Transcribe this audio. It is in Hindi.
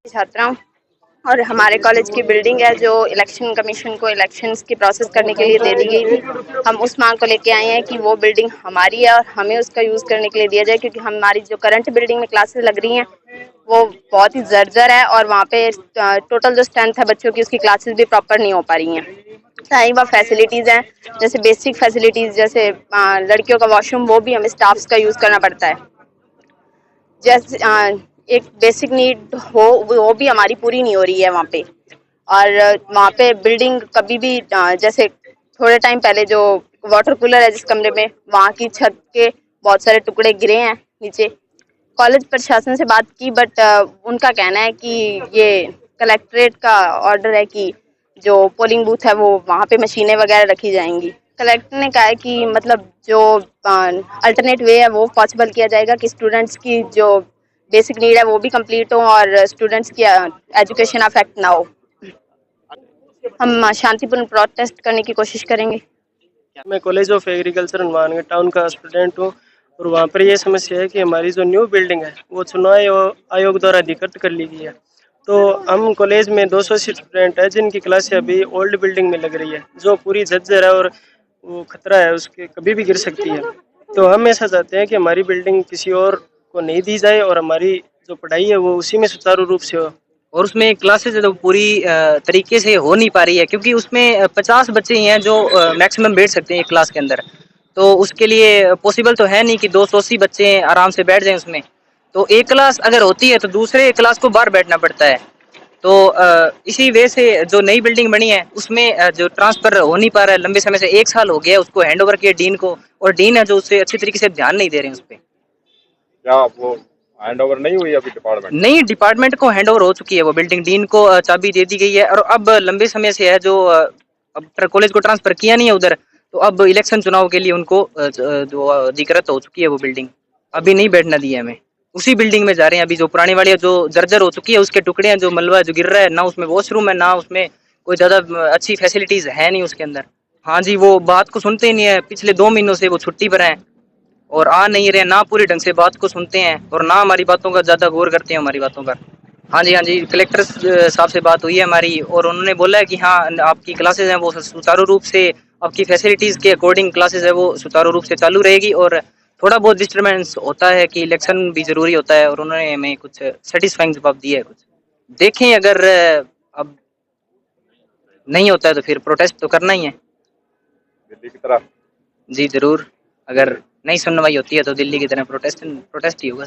छात्रा हूँ और हमारे कॉलेज की बिल्डिंग है जो इलेक्शन कमीशन को इलेक्शंस की प्रोसेस करने के लिए दे दी गई थी। हम उस मांग को लेके आए हैं कि वो बिल्डिंग हमारी है और हमें उसका यूज़ करने के लिए दिया जाए, क्योंकि हमारी जो करंट बिल्डिंग में क्लासेस लग रही हैं वो बहुत ही जर्जर है और वहाँ पे टोटल जो स्ट्रेंथ है बच्चों की उसकी क्लासेस भी प्रॉपर नहीं हो पा रही हैं। चाहे वह फैसिलिटीज़ हैं, जैसे बेसिक फैसिलिटीज़, जैसे लड़कियों का वॉशरूम, वो भी हमें स्टाफ्स का यूज़ करना पड़ता है। जैसे एक बेसिक नीड हो वो भी हमारी पूरी नहीं हो रही है वहाँ पे। और वहाँ पे बिल्डिंग कभी भी जैसे थोड़े टाइम पहले जो वाटर कूलर है जिस कमरे में, वहाँ की छत के बहुत सारे टुकड़े गिरे हैं नीचे। कॉलेज प्रशासन से बात की, बट उनका कहना है कि ये कलेक्ट्रेट का ऑर्डर है कि जो पोलिंग बूथ है वो वहाँ पे मशीनें वगैरह रखी जाएंगी। कलेक्टर ने कहा है कि मतलब जो अल्टरनेट वे है वो पॉसिबल किया जाएगा कि स्टूडेंट्स की जो बेसिक नीड है वो भी कंप्लीट हो और स्टूडेंट्स की एजुकेशन अफेक्ट ना हो। हम शांतिपूर्ण प्रोटेस्ट करने की कोशिश करेंगे। मैं college of agriculture Mangarh town का स्टूडेंट हूँ और वहाँ पर ये समस्या है कि हमारी जो न्यू बिल्डिंग है वो चुनाव आयोग द्वारा अधिकृत कर ली गई है। तो हम कॉलेज में 280 स्टूडेंट है जिनकी क्लासें अभी ओल्ड बिल्डिंग में लग रही है जो पूरी झज्जर है और वो खतरा है उसके कभी भी गिर सकती है। तो हम ऐसा चाहते हैं कि हमारी बिल्डिंग किसी और को नहीं दी जाए और हमारी जो पढ़ाई है वो उसी में सुचारू रूप से हो। और उसमें क्लासेज तो पूरी तरीके से हो नहीं पा रही है, क्योंकि उसमें 50 बच्चे ही हैं जो मैक्सिमम बैठ सकते हैं एक क्लास के अंदर। तो उसके लिए पॉसिबल तो है नहीं कि 280 बच्चे आराम से बैठ जाएं उसमें। तो एक क्लास अगर होती है तो दूसरे क्लास को बाहर बैठना पड़ता है। तो इसी वजह से जो नई बिल्डिंग बनी है उसमें जो ट्रांसफर हो नहीं पा रहा है लंबे समय से, 1 साल हो गया उसको हैंड ओवर किया डीन को, और डीन है जो उससे अच्छी तरीके से ध्यान नहीं दे रहे हैं उस पर। क्या वो हैंड ओवर नहीं हुई अभी डिपार्टमेंट? नहीं, डिपार्टमेंट को हैंड ओवर हो चुकी है वो बिल्डिंग, डीन को चाबी दे दी गई है। और अब लंबे समय से है जो अब कॉलेज को ट्रांसफर किया नहीं है उधर, तो अब इलेक्शन चुनाव के लिए उनको जो अधिकृत हो चुकी है वो बिल्डिंग, अभी नहीं बैठना दिया हमें। उसी बिल्डिंग में जा रहे हैं अभी, जो पुरानी वाली है जो जर्जर हो चुकी है उसके टुकड़े हैं, जो मलबा जो गिर रहा है, ना उसमें वॉशरूम है ना उसमें कोई ज्यादा अच्छी फैसिलिटीज है नहीं उसके अंदर। हाँ जी, वो बात को सुनते ही नहीं है, पिछले 2 महीनों से वो छुट्टी पर हैं और आ नहीं रहे, ना पूरी ढंग से बात को सुनते हैं और ना हमारी बातों का ज्यादा गौर करते हैं हमारी बातों पर। हाँ जी, कलेक्टर साहब से बात हुई है हमारी और उन्होंने बोला है कि हाँ आपकी क्लासेज हैं वो सुचारू रूप से, आपकी फैसिलिटीज के अकॉर्डिंग क्लासेज है वो सुचारू रूप से चालू रहेगी। और थोड़ा बहुत डिस्टर्बेंस होता है कि इलेक्शन भी जरूरी होता है, और उन्होंने हमें कुछ सेटिस्फाइंग जवाब दिया है। कुछ देखें, अगर अब नहीं होता है तो फिर प्रोटेस्ट तो करना ही है। दिल्ली की तरह? जी जरूर, अगर नहीं सुनवाई होती है तो दिल्ली की तरह प्रोटेस्ट ही होगा।